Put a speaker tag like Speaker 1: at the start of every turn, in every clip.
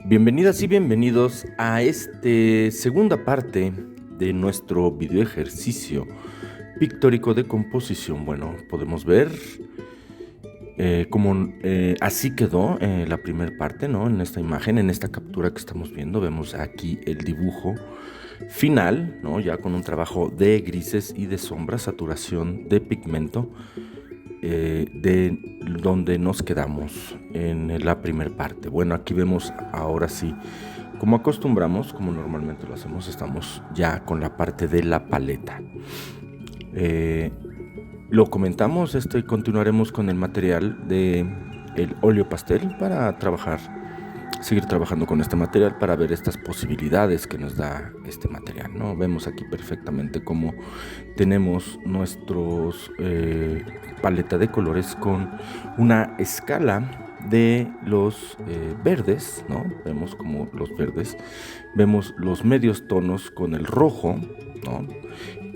Speaker 1: Bienvenidas y bienvenidos a esta segunda parte de nuestro video ejercicio pictórico de composición. Bueno, podemos ver cómo así quedó la primera parte, ¿no? En esta imagen, en esta captura que estamos viendo, vemos aquí el dibujo final, ¿no? Ya con un trabajo de grises y de sombras, saturación de pigmento, de donde nos quedamos en la primera parte. Bueno, aquí vemos ahora sí, como acostumbramos, como normalmente lo hacemos, estamos ya con la parte de la paleta. Lo comentamos, continuaremos con el material de el óleo pastel para seguir trabajando con este material para ver estas posibilidades que nos da este material, ¿no? Vemos aquí perfectamente cómo tenemos nuestros paleta de colores con una escala de los verdes, ¿no? Vemos como los verdes, vemos los medios tonos con el rojo, ¿no?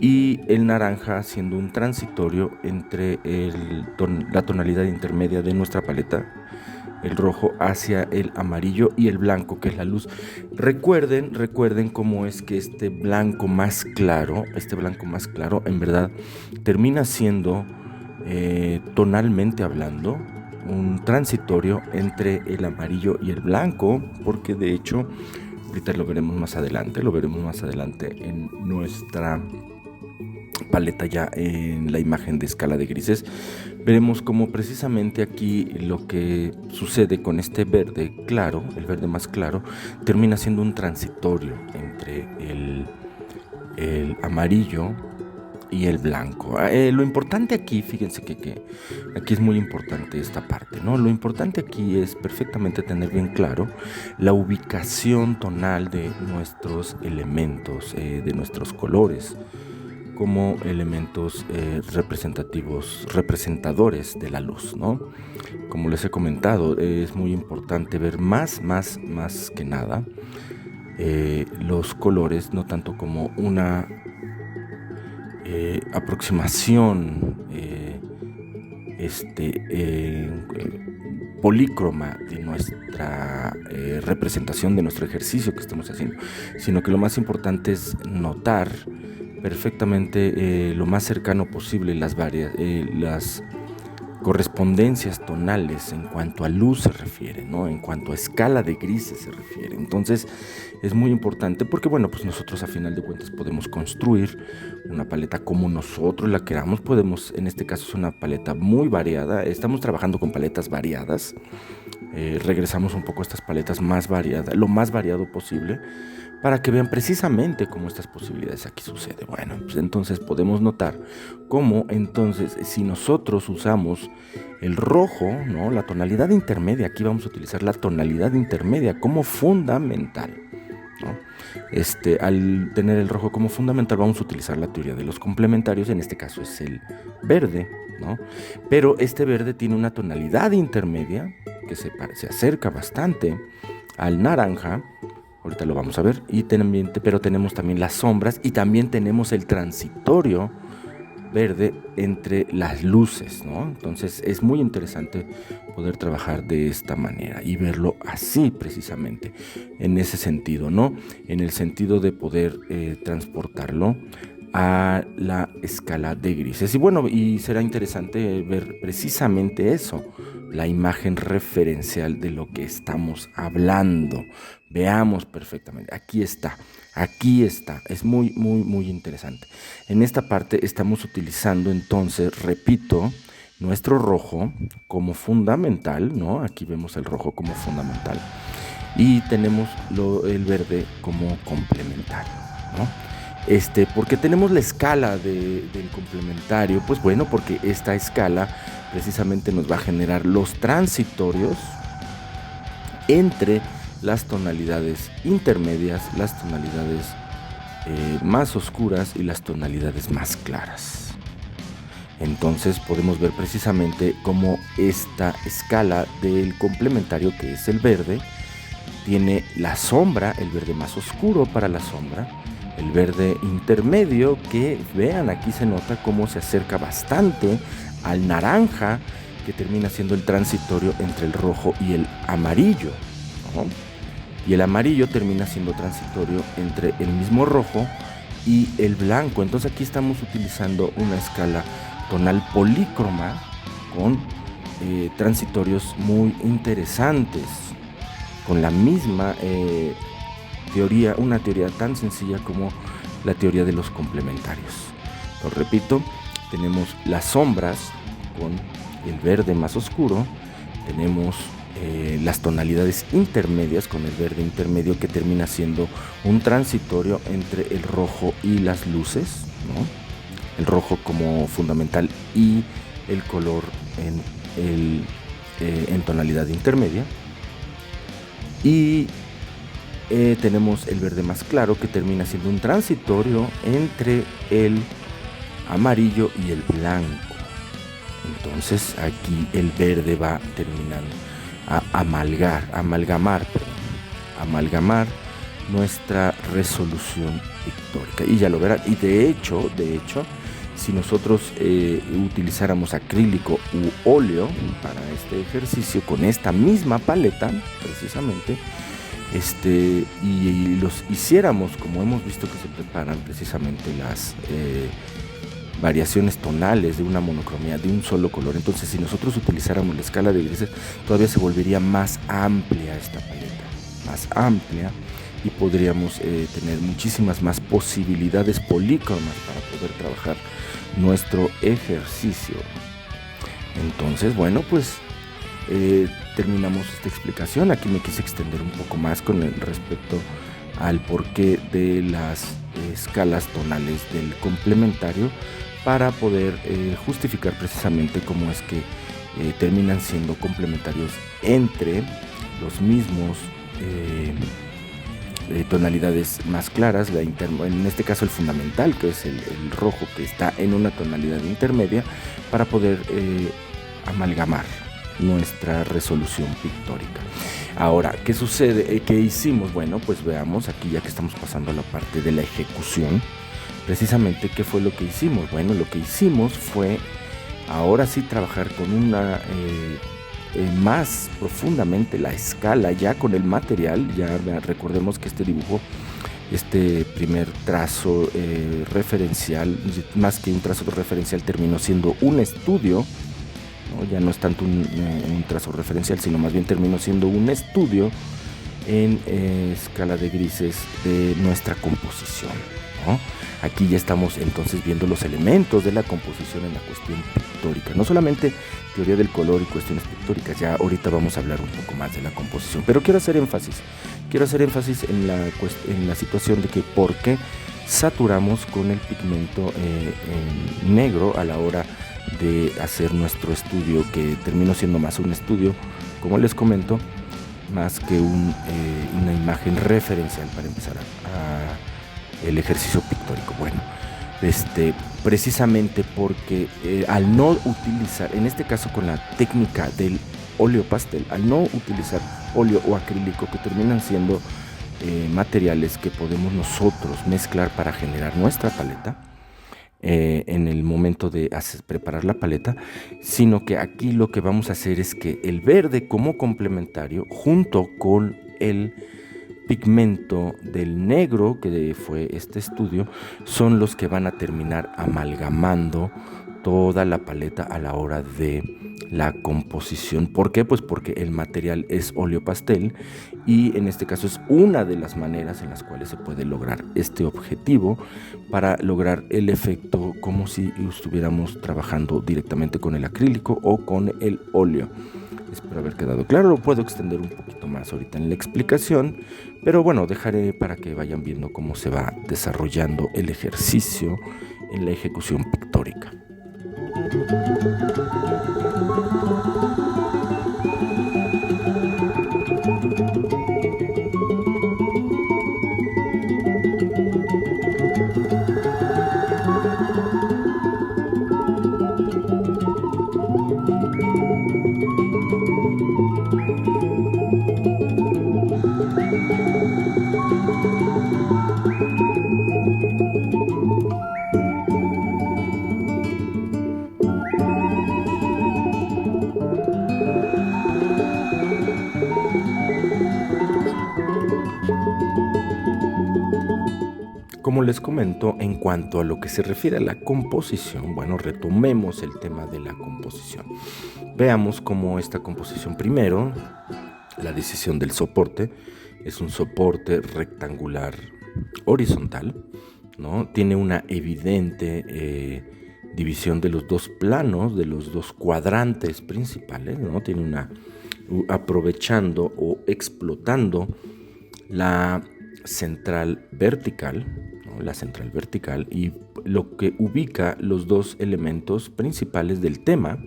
Speaker 1: Y el naranja siendo un transitorio entre la tonalidad intermedia de nuestra paleta, el rojo, hacia el amarillo y el blanco, que es la luz. Recuerden cómo es que este blanco más claro, en verdad termina siendo, tonalmente hablando, un transitorio entre el amarillo y el blanco, porque de hecho, ahorita lo veremos más adelante en nuestra paleta, ya en la imagen de escala de grises, veremos cómo precisamente aquí lo que sucede con este verde claro, el verde más claro, termina siendo un transitorio entre el amarillo y el blanco. Lo importante aquí, fíjense que aquí es muy importante esta parte, ¿no? Lo importante aquí es perfectamente tener bien claro la ubicación tonal de nuestros elementos, de nuestros colores, como elementos representadores de la luz, ¿no? Como les he comentado, es muy importante ver más que nada los colores, no tanto como una aproximación polícroma de nuestra representación de nuestro ejercicio que estamos haciendo, sino que lo más importante es notar perfectamente lo más cercano posible las correspondencias tonales en cuanto a luz se refiere, ¿no? En cuanto a escala de grises se refiere. Entonces es muy importante porque, bueno, pues nosotros a final de cuentas podemos construir una paleta como nosotros la queramos. En este caso es una paleta muy variada, estamos trabajando con paletas variadas. Regresamos un poco a estas paletas más variadas, lo más variado posible, para que vean precisamente cómo estas posibilidades aquí suceden. Bueno, pues entonces podemos notar cómo entonces si nosotros usamos el rojo, ¿no? La tonalidad intermedia, aquí vamos a utilizar la tonalidad intermedia como fundamental, ¿no? Al tener el rojo como fundamental vamos a utilizar la teoría de los complementarios, en este caso es el verde, ¿no? Pero este verde tiene una tonalidad intermedia que se acerca bastante al naranja. Ahorita lo vamos a ver, pero tenemos también las sombras y también tenemos el transitorio verde entre las luces, ¿no? Entonces es muy interesante poder trabajar de esta manera y verlo así precisamente, en ese sentido, ¿no? En el sentido de poder transportarlo a la escala de grises. Y bueno, y será interesante ver precisamente eso, la imagen referencial de lo que estamos hablando. Veamos perfectamente, aquí está, es muy interesante. En esta parte estamos utilizando entonces, repito, nuestro rojo como fundamental, ¿no? Aquí vemos el rojo como fundamental y tenemos el verde como complementario, ¿no? ¿Por qué tenemos la escala del complementario? Pues bueno, porque esta escala precisamente nos va a generar los transitorios entre las tonalidades intermedias, las tonalidades más oscuras y las tonalidades más claras. Entonces podemos ver precisamente cómo esta escala del complementario, que es el verde, tiene la sombra, el verde más oscuro para la sombra, el verde intermedio, que vean, aquí se nota cómo se acerca bastante al naranja, que termina siendo el transitorio entre el rojo y el amarillo, ¿no? y el amarillo termina siendo transitorio entre el mismo rojo y el blanco. Entonces aquí estamos utilizando una escala tonal polícroma con transitorios muy interesantes, con la misma teoría, una teoría tan sencilla como la teoría de los complementarios. Lo repito, tenemos las sombras con el verde más oscuro, tenemos las tonalidades intermedias con el verde intermedio, que termina siendo un transitorio entre el rojo y las luces, ¿no? El rojo como fundamental y el color en tonalidad intermedia. Y tenemos el verde más claro, que termina siendo un transitorio entre el amarillo y el blanco. Entonces aquí el verde va terminando a amalgamar nuestra resolución pictórica, y ya lo verán. Y de hecho, si nosotros utilizáramos acrílico u óleo para este ejercicio con esta misma paleta, precisamente, y los hiciéramos como hemos visto que se preparan precisamente las variaciones tonales de una monocromía de un solo color, entonces si nosotros utilizáramos la escala de grises, todavía se volvería más amplia esta paleta, más amplia, y podríamos tener muchísimas más posibilidades polícromas para poder trabajar nuestro ejercicio. Entonces, bueno, pues terminamos esta explicación. Aquí me quise extender un poco más con respecto al porqué de las escalas tonales del complementario, para poder justificar precisamente cómo es que terminan siendo complementarios entre los mismos tonalidades más claras, en este caso el fundamental, que es el rojo, que está en una tonalidad intermedia, para poder amalgamar nuestra resolución pictórica. Ahora, ¿qué sucede? ¿Qué hicimos? Bueno, pues veamos aquí, ya que estamos pasando a la parte de la ejecución, precisamente qué fue lo que hicimos. Bueno, lo que hicimos fue ahora sí trabajar con una más profundamente la escala, ya con el material. Ya recordemos que este dibujo, este primer trazo referencial, más que un trazo referencial, terminó siendo un estudio, ¿no? Ya no es tanto un trazo referencial, sino más bien terminó siendo un estudio en escala de grises de nuestra composición, ¿no? Aquí ya estamos entonces viendo los elementos de la composición en la cuestión pictórica, no solamente teoría del color y cuestiones pictóricas. Ya ahorita vamos a hablar un poco más de la composición, pero quiero hacer énfasis en la situación de que por qué saturamos con el pigmento negro a la hora de hacer nuestro estudio, que terminó siendo más un estudio, como les comento, más que una imagen referencial para empezar el ejercicio pictórico. Bueno, precisamente porque al no utilizar, en este caso con la técnica del óleo pastel, al no utilizar óleo o acrílico, que terminan siendo materiales que podemos nosotros mezclar para generar nuestra paleta en el momento de preparar la paleta, sino que aquí lo que vamos a hacer es que el verde como complementario, junto con el pigmento del negro, que fue este estudio, son los que van a terminar amalgamando toda la paleta a la hora de la composición. ¿Por qué? Pues porque el material es óleo pastel, y en este caso es una de las maneras en las cuales se puede lograr este objetivo, para lograr el efecto como si estuviéramos trabajando directamente con el acrílico o con el óleo. Espero haber quedado claro. Lo puedo extender un poquito más ahorita en la explicación, pero bueno, dejaré para que vayan viendo cómo se va desarrollando el ejercicio en la ejecución pictórica. Como les comento, en cuanto a lo que se refiere a la composición, bueno, retomemos el tema de la composición. Veamos cómo esta composición primero, la decisión del soporte, es un soporte rectangular horizontal, ¿no? Tiene una evidente división de los dos planos, de los dos cuadrantes principales, ¿no? Tiene aprovechando o explotando la central vertical, ¿no? La central vertical, y lo que ubica los dos elementos principales del tema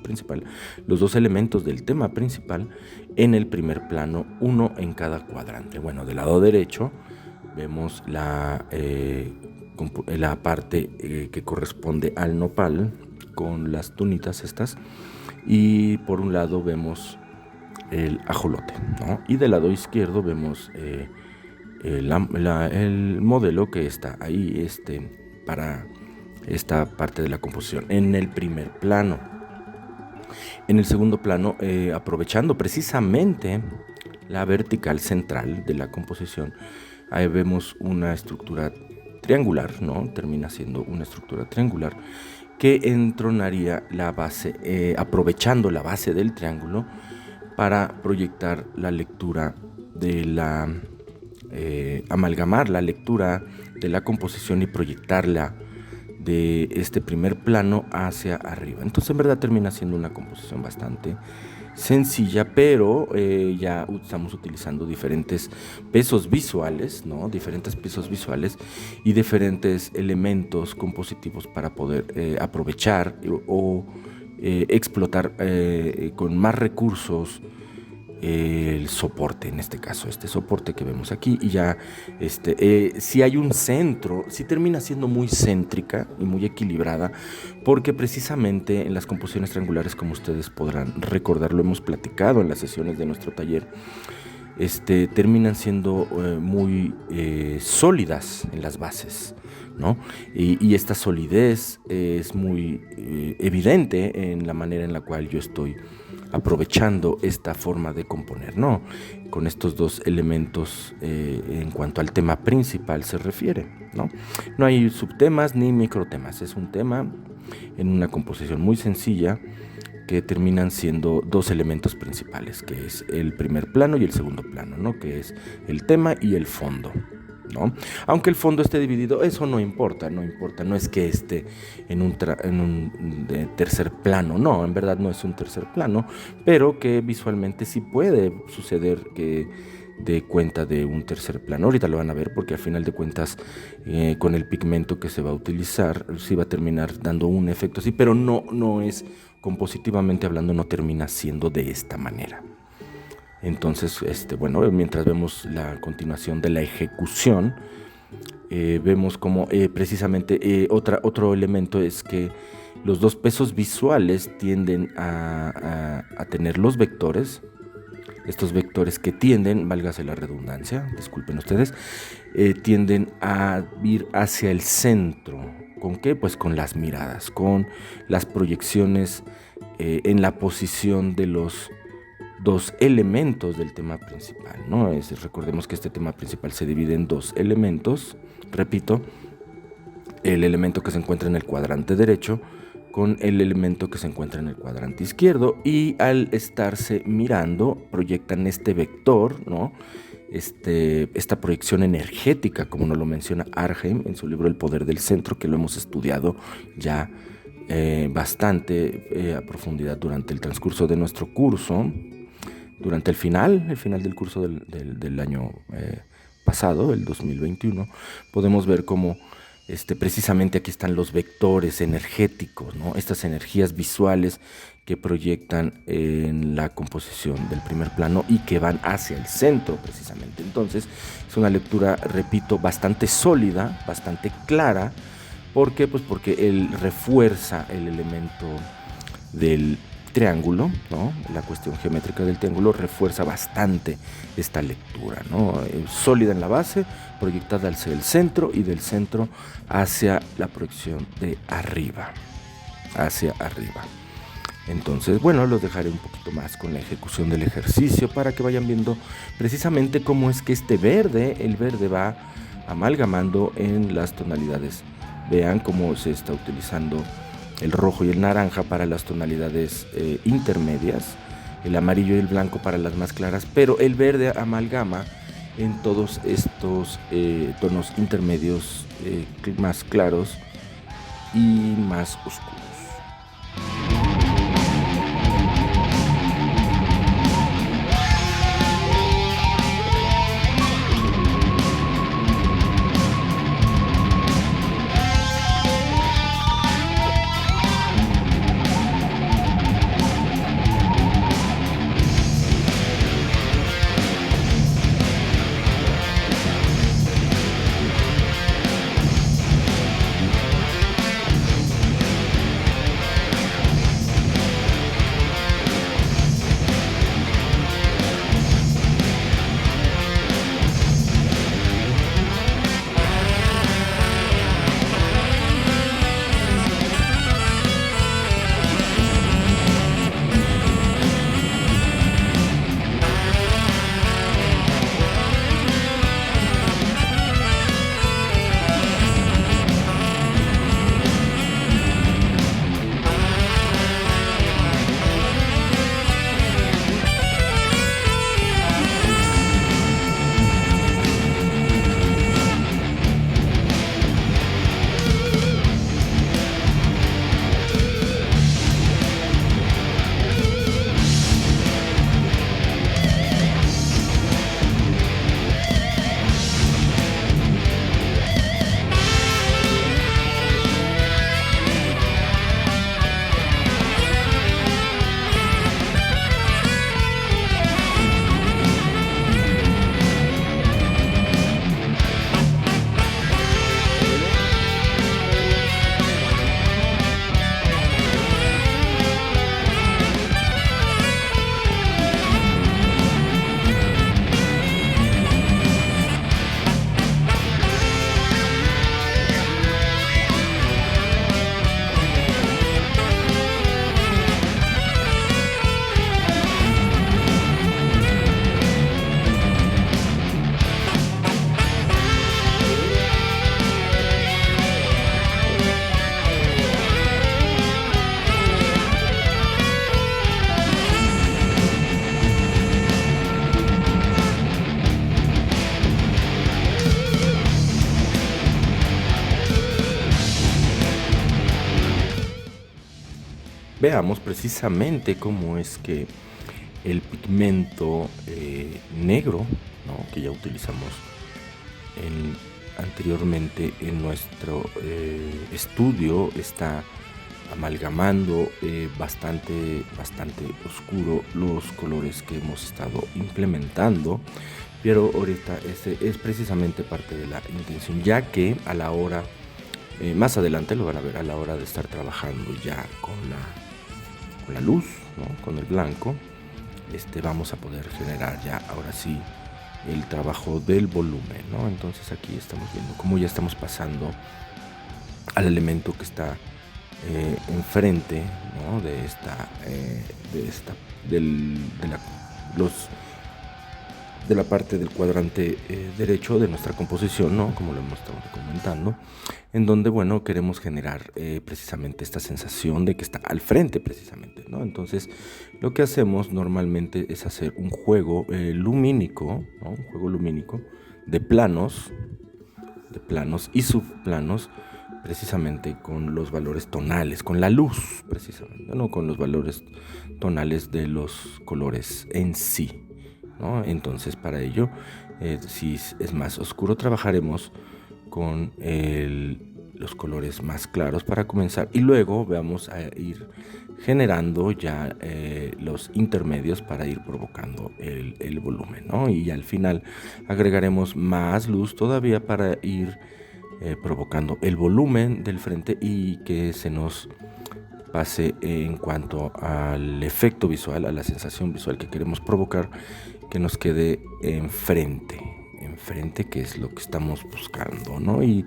Speaker 1: principal, los dos elementos del tema principal en el primer plano, uno en cada cuadrante. Bueno, del lado derecho vemos la parte que corresponde al nopal con las tunitas estas, y por un lado vemos el ajolote, ¿no? Y del lado izquierdo vemos el modelo que está ahí para esta parte de la composición en el primer plano. En el segundo plano, aprovechando precisamente la vertical central de la composición, ahí vemos una estructura triangular, ¿no? Termina siendo una estructura triangular que entronaría la base, aprovechando la base del triángulo para proyectar la lectura amalgamar la lectura de la composición y proyectarla de este primer plano hacia arriba. Entonces en verdad termina siendo una composición bastante sencilla, pero ya estamos utilizando diferentes pesos visuales, ¿no? Diferentes pesos visuales y diferentes elementos compositivos para poder aprovechar o explotar con más recursos el soporte, en este caso este soporte que vemos aquí. Y ya si hay un centro, si termina siendo muy céntrica y muy equilibrada, porque precisamente en las composiciones triangulares, como ustedes podrán recordar, lo hemos platicado en las sesiones de nuestro taller, terminan siendo muy sólidas en las bases, ¿no? Y esta solidez es muy evidente en la manera en la cual yo estoy aprovechando esta forma de componer, ¿no? Con estos dos elementos en cuanto al tema principal se refiere, ¿no? No hay subtemas ni microtemas, es un tema en una composición muy sencilla que terminan siendo dos elementos principales, que es el primer plano y el segundo plano, ¿no? Que es el tema y el fondo, ¿no? Aunque el fondo esté dividido, eso no importa, no es que esté en un tercer plano, no, en verdad no es un tercer plano, pero que visualmente sí puede suceder que dé cuenta de un tercer plano. Ahorita lo van a ver, porque al final de cuentas con el pigmento que se va a utilizar sí va a terminar dando un efecto así, pero no es, compositivamente hablando, no termina siendo de esta manera. Entonces, bueno, mientras vemos la continuación de la ejecución, vemos como precisamente otro elemento es que los dos pesos visuales tienden a tener los vectores, estos vectores que tienden, válgase la redundancia, disculpen ustedes, tienden a ir hacia el centro. ¿Con qué? Pues con las miradas, con las proyecciones en la posición de los dos elementos del tema principal, ¿no? Recordemos que este tema principal se divide en dos elementos, repito, el elemento que se encuentra en el cuadrante derecho con el elemento que se encuentra en el cuadrante izquierdo, y al estarse mirando proyectan este vector, ¿no? Esta proyección energética, como nos lo menciona Arnhem en su libro El poder del centro, que lo hemos estudiado ya bastante a profundidad durante el transcurso de nuestro curso, durante el final del curso del año pasado, el 2021, podemos ver cómo precisamente aquí están los vectores energéticos, ¿no? Estas energías visuales que proyectan en la composición del primer plano y que van hacia el centro precisamente. Entonces es una lectura, repito, bastante sólida, bastante clara. ¿Por qué? Pues porque él refuerza el elemento del triángulo, ¿no? La cuestión geométrica del triángulo refuerza bastante esta lectura, ¿no? Sólida en la base, proyectada hacia el centro y del centro hacia la proyección de arriba, hacia arriba. Entonces, bueno, los dejaré un poquito más con la ejecución del ejercicio para que vayan viendo precisamente cómo es que el verde va amalgamando en las tonalidades. Vean cómo se está utilizando el rojo y el naranja para las tonalidades intermedias, el amarillo y el blanco para las más claras, pero el verde amalgama en todos estos tonos intermedios más claros y más oscuros. Veamos precisamente cómo es que el pigmento negro, ¿no?, que ya utilizamos anteriormente en nuestro estudio, está amalgamando bastante oscuro los colores que hemos estado implementando, pero ahorita es precisamente parte de la intención, ya que a la hora, más adelante lo van a ver, a la hora de estar trabajando ya con la luz, ¿no?, con el blanco, vamos a poder generar ya ahora sí el trabajo del volumen, ¿no? Entonces aquí estamos viendo cómo ya estamos pasando al elemento que está enfrente, ¿no?, de la parte del cuadrante derecho de nuestra composición, ¿no?, como lo hemos estado comentando, en donde, bueno, queremos generar precisamente esta sensación de que está al frente precisamente, ¿no? Entonces, lo que hacemos normalmente es hacer un juego lumínico, ¿no?, un juego lumínico de planos y subplanos, precisamente con los valores tonales, con la luz precisamente, ¿no?, con los valores tonales de los colores en sí, ¿no? Entonces, para ello, si es más oscuro, trabajaremos con los colores más claros para comenzar, y luego vamos a ir generando ya los intermedios para ir provocando el volumen, ¿no? Y al final agregaremos más luz todavía para ir provocando el volumen del frente y que se nos pase en cuanto al efecto visual, a la sensación visual que queremos provocar, que nos quede enfrente, que es lo que estamos buscando, ¿no? Y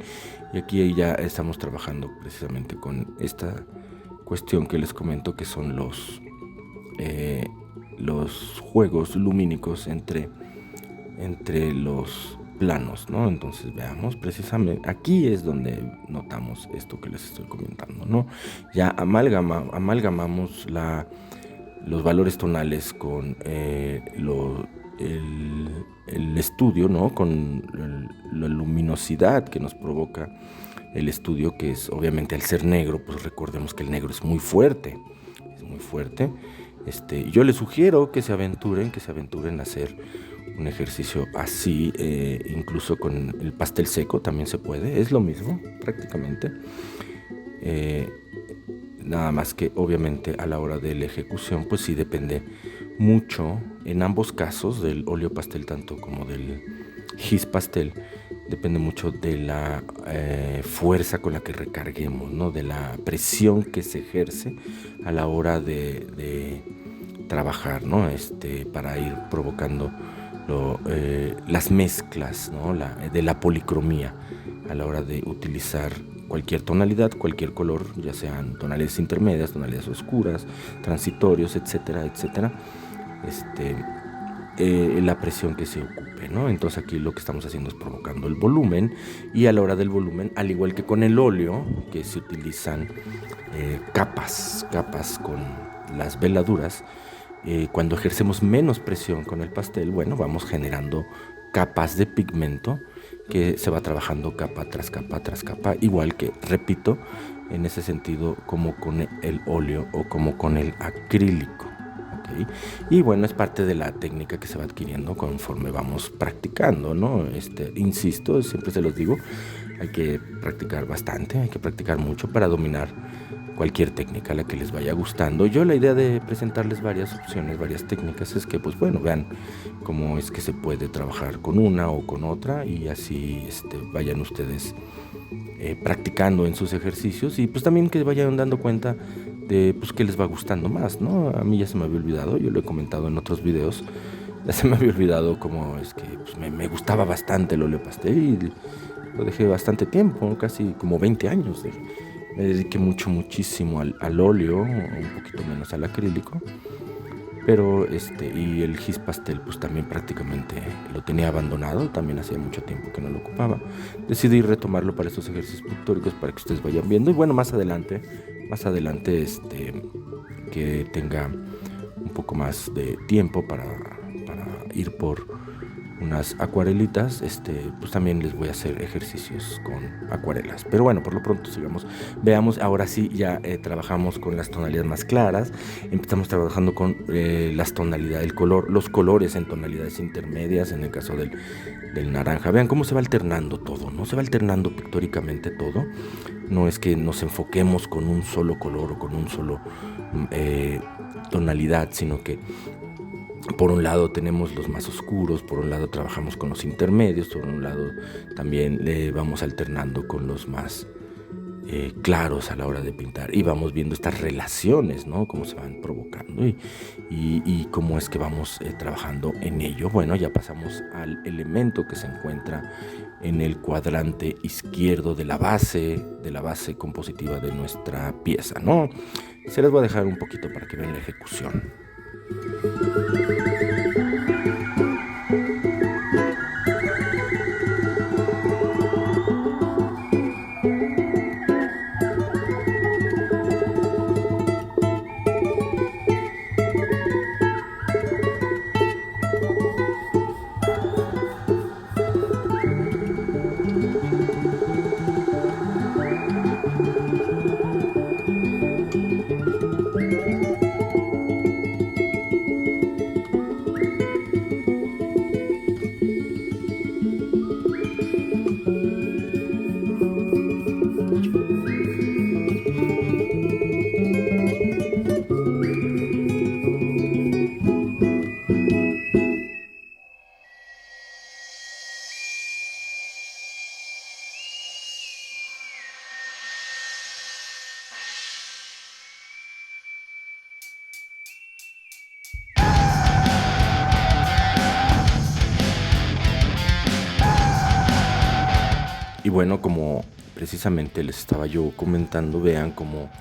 Speaker 1: aquí ya estamos trabajando precisamente con esta cuestión que les comento, que son los juegos lumínicos entre los planos, ¿no? Entonces veamos, precisamente aquí es donde notamos esto que les estoy comentando, ¿no? Ya amalgamamos los valores tonales con el estudio, ¿no? Con la luminosidad que nos provoca el estudio, que es obviamente al ser negro, pues recordemos que el negro es muy fuerte, es muy fuerte. Yo les sugiero que se aventuren a hacer un ejercicio así, incluso con el pastel seco también se puede, es lo mismo prácticamente. Eh, Nada más que obviamente a la hora de la ejecución pues sí depende mucho en ambos casos del óleo pastel tanto como del gis pastel, depende mucho de la fuerza con la que recarguemos, ¿no? De la presión que se ejerce a la hora de trabajar, ¿no? Para ir provocando las mezclas, ¿no? De la policromía a la hora de utilizar cualquier tonalidad, cualquier color, ya sean tonalidades intermedias, tonalidades oscuras, transitorios, etcétera, etcétera. La presión que se ocupe, ¿no? Entonces aquí lo que estamos haciendo es provocando el volumen, y a la hora del volumen, al igual que con el óleo, que se utilizan capas con las veladuras, cuando ejercemos menos presión con el pastel, bueno, vamos generando capas de pigmento que se va trabajando capa tras capa tras capa, igual que, repito, en ese sentido como con el óleo o como con el acrílico. ¿Okay? Y bueno, es parte de la técnica que se va adquiriendo conforme vamos practicando, ¿no? Insisto, siempre se los digo, hay que practicar bastante, hay que practicar mucho para dominar cualquier técnica a la que les vaya gustando. Yo la idea de presentarles varias opciones, varias técnicas, es que pues bueno, vean cómo es que se puede trabajar con una o con otra, y así vayan ustedes practicando en sus ejercicios, y pues también que vayan dando cuenta de pues qué les va gustando más, ¿no? A mí ya se me había olvidado, yo lo he comentado en otros videos, ya se me había olvidado cómo es que pues, me gustaba bastante el óleo pastel, y lo dejé bastante tiempo, casi como 20 años. Me dediqué muchísimo al óleo, un poquito menos al acrílico, pero y el gis pastel pues también prácticamente lo tenía abandonado, también hacía mucho tiempo que no lo ocupaba. Decidí retomarlo para estos ejercicios pictóricos para que ustedes vayan viendo, y bueno, más adelante que tenga un poco más de tiempo para ir por unas acuarelitas, pues también les voy a hacer ejercicios con acuarelas. Pero bueno, por lo pronto sigamos. Veamos, ahora sí ya trabajamos con las tonalidades más claras. Empezamos trabajando con las tonalidades, los colores en tonalidades intermedias, en el caso del naranja. Vean cómo se va alternando todo, ¿no? Se va alternando pictóricamente todo. No es que nos enfoquemos con un solo color o con un solo tonalidad, sino que por un lado tenemos los más oscuros, por un lado trabajamos con los intermedios, por un lado también le vamos alternando con los más claros a la hora de pintar, y vamos viendo estas relaciones, ¿no? Cómo se van provocando y cómo es que vamos trabajando en ello. Bueno, ya pasamos al elemento que se encuentra en el cuadrante izquierdo de la base compositiva de nuestra pieza, ¿no? Se les voy a dejar un poquito para que vean la ejecución. Y bueno, como precisamente les estaba yo comentando, vean cómo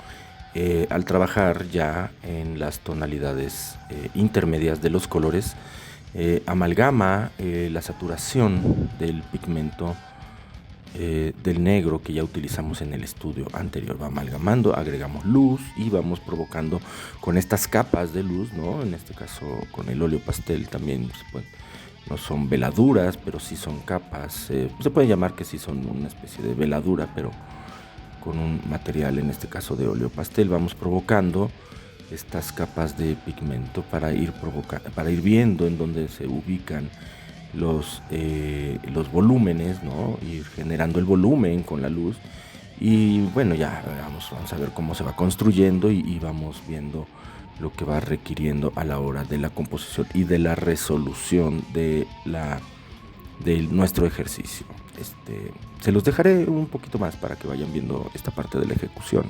Speaker 1: al trabajar ya en las tonalidades intermedias de los colores, amalgama la saturación del pigmento del negro que ya utilizamos en el estudio anterior. Va amalgamando, agregamos luz y vamos provocando con estas capas de luz, ¿no? En este caso con el óleo pastel también no son veladuras, pero sí son capas. Se puede llamar que sí son una especie de veladura, pero con un material, en este caso de óleo pastel, vamos provocando estas capas de pigmento para ir viendo en dónde se ubican los volúmenes, ¿no? Ir generando el volumen con la luz. Y bueno, ya vamos a ver cómo se va construyendo y vamos viendo lo que va requiriendo a la hora de la composición y de la resolución de nuestro ejercicio. Se los dejaré un poquito más para que vayan viendo esta parte de la ejecución.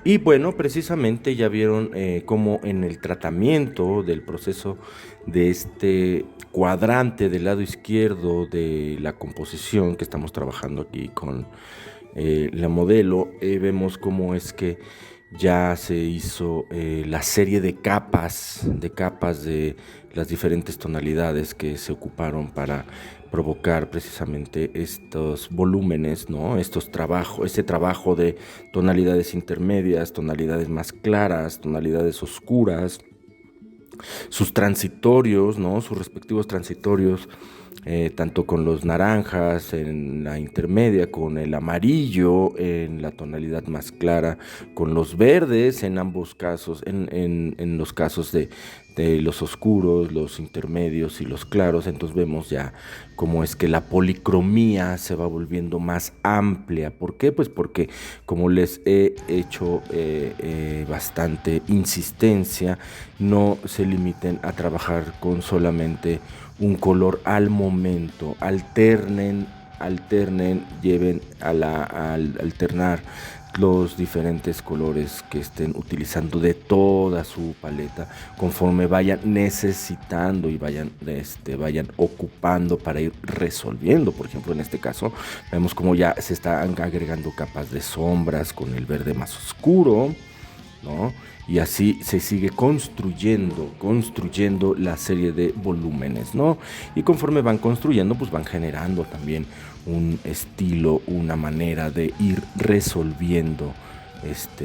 Speaker 1: Y bueno, precisamente ya vieron cómo en el tratamiento del proceso de este cuadrante del lado izquierdo de la composición que estamos trabajando aquí con la modelo, vemos cómo es que ya se hizo la serie de capas de las diferentes tonalidades que se ocuparon para provocar precisamente estos volúmenes, ¿no? Este trabajo de tonalidades intermedias, tonalidades más claras, tonalidades oscuras, sus transitorios, ¿no? Sus respectivos transitorios, tanto con los naranjas en la intermedia, con el amarillo en la tonalidad más clara, con los verdes en ambos casos, en los casos de los oscuros, los intermedios y los claros. Entonces vemos ya cómo es que la policromía se va volviendo más amplia. ¿Por qué? Pues porque, como les he hecho bastante insistencia, no se limiten a trabajar con solamente un color al momento, alternen, lleven al alternar los diferentes colores que estén utilizando de toda su paleta conforme vayan necesitando y vayan ocupando para ir resolviendo. Por ejemplo, en este caso vemos como ya se están agregando capas de sombras con el verde más oscuro, ¿no? Y así se sigue construyendo la serie de volúmenes, ¿no? Y conforme van construyendo, pues van generando también un estilo, una manera de ir resolviendo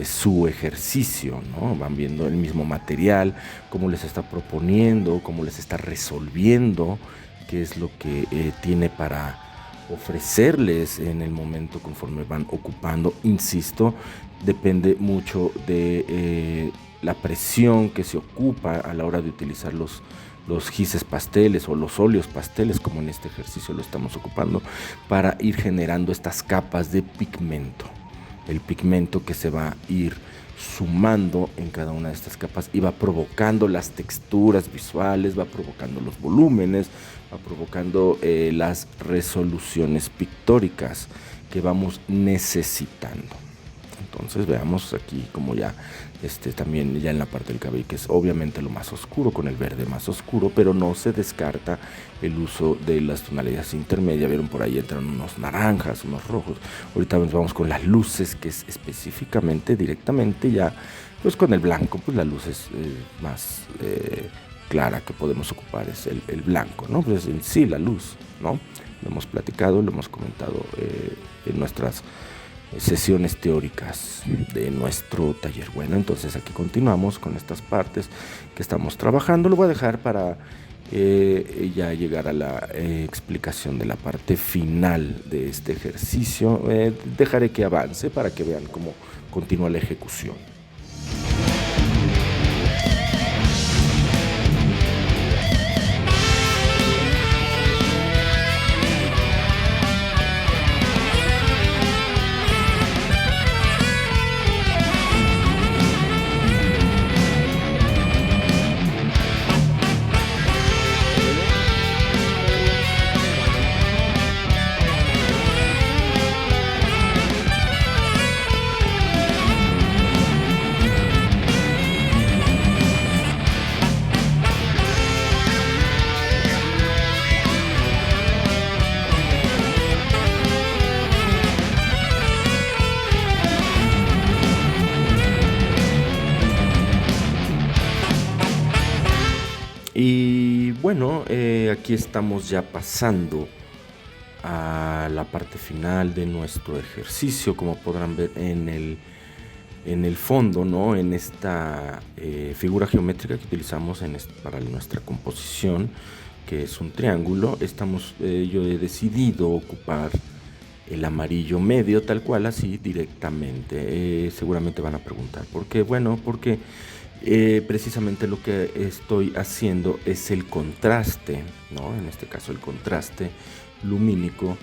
Speaker 1: su ejercicio, ¿no? Van viendo el mismo material, cómo les está proponiendo, cómo les está resolviendo, qué es lo que tiene para ofrecerles en el momento conforme van ocupando. Insisto, depende mucho de la presión que se ocupa a la hora de utilizar los gises pasteles o los óleos pasteles, como en este ejercicio lo estamos ocupando, para ir generando estas capas de pigmento. El pigmento que se va a ir sumando en cada una de estas capas y va provocando las texturas visuales, va provocando los volúmenes, va provocando las resoluciones pictóricas que vamos necesitando. Entonces veamos aquí como ya también ya en la parte del cabello, que es obviamente lo más oscuro, con el verde más oscuro, pero no se descarta el uso de las tonalidades intermedias. Vieron por ahí entran unos naranjas, unos rojos. Ahorita nos vamos con las luces, que es específicamente directamente ya pues con el blanco, pues la luz es más clara que podemos ocupar es el blanco, ¿no? Pues en sí la luz, ¿no? Lo hemos platicado, lo hemos comentado en nuestras sesiones teóricas de nuestro taller. Bueno, entonces aquí continuamos con estas partes que estamos trabajando. Lo voy a dejar para ya llegar a la explicación de la parte final de este ejercicio. Dejaré que avance para que vean cómo continúa la ejecución. Y bueno, aquí estamos ya pasando a la parte final de nuestro ejercicio, como podrán ver en el fondo, ¿no? En esta figura geométrica que utilizamos para nuestra composición, que es un triángulo. Yo he decidido ocupar el amarillo medio, tal cual, así directamente. Seguramente van a preguntar, ¿por qué? Bueno, porque precisamente lo que estoy haciendo es el contraste, ¿no? En este caso el contraste lumínico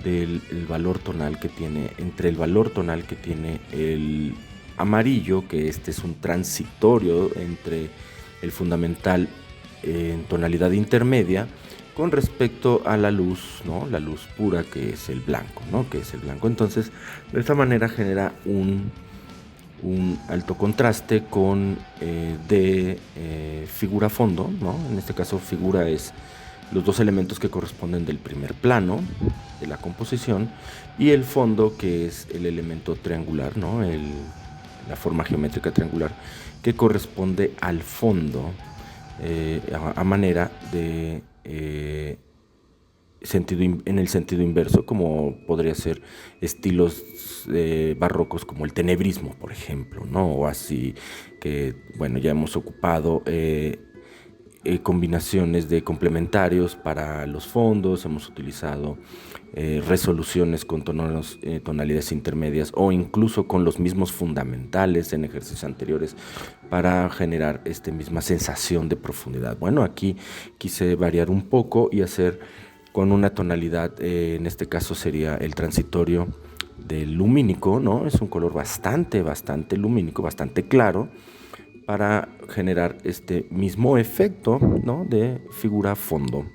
Speaker 1: del valor tonal que tiene, entre el valor tonal que tiene el amarillo, que este es un transitorio entre el fundamental en tonalidad intermedia, con respecto a la luz, ¿no? La luz pura, que es el blanco, ¿no? Que es el blanco. Entonces, de esta manera genera un alto contraste con figura fondo, ¿no? En este caso figura es los dos elementos que corresponden del primer plano de la composición, y el fondo, que es el elemento triangular, ¿no? La forma geométrica triangular que corresponde al fondo, a manera de en el sentido inverso, como podría ser estilos barrocos como el tenebrismo, por ejemplo, ¿no? O así, que bueno, ya hemos ocupado combinaciones de complementarios para los fondos, hemos utilizado resoluciones con tonalidades intermedias, o incluso con los mismos fundamentales en ejercicios anteriores, para generar esta misma sensación de profundidad. Bueno, aquí quise variar un poco y hacer con una tonalidad, en este caso sería el transitorio del lumínico, ¿no? Es un color bastante lumínico, bastante claro, para generar este mismo efecto, ¿no? De figura fondo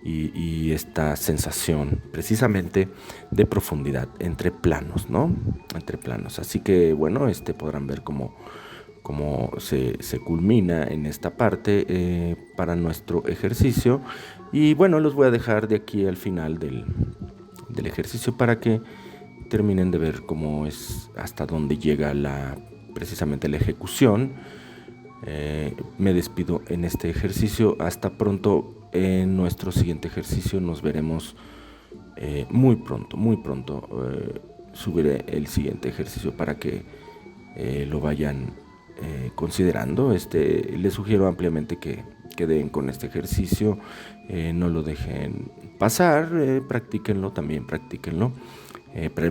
Speaker 1: y esta sensación precisamente de profundidad entre planos, ¿no? Entre planos. Así que bueno, podrán ver cómo se culmina en esta parte para nuestro ejercicio. Y bueno, los voy a dejar de aquí al final del ejercicio para que terminen de ver cómo es, hasta dónde llega precisamente la ejecución. Me despido en este ejercicio. Hasta pronto. En nuestro siguiente ejercicio nos veremos muy pronto. Subiré el siguiente ejercicio para que lo vayan considerando. Les sugiero ampliamente que queden con este ejercicio, no lo dejen pasar, practíquenlo,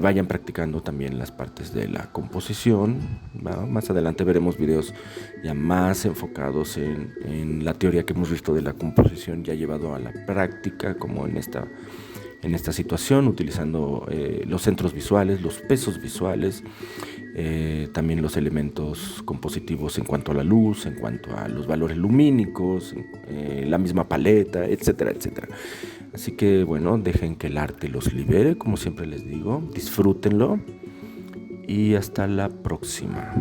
Speaker 1: vayan practicando también las partes de la composición, ¿no? Más adelante veremos videos ya más enfocados en la teoría que hemos visto de la composición, ya llevado a la práctica, como en esta situación, utilizando los centros visuales, los pesos visuales, también los elementos compositivos en cuanto a la luz, en cuanto a los valores lumínicos, la misma paleta, etcétera, etcétera. Así que bueno, dejen que el arte los libere, como siempre les digo, disfrútenlo y hasta la próxima.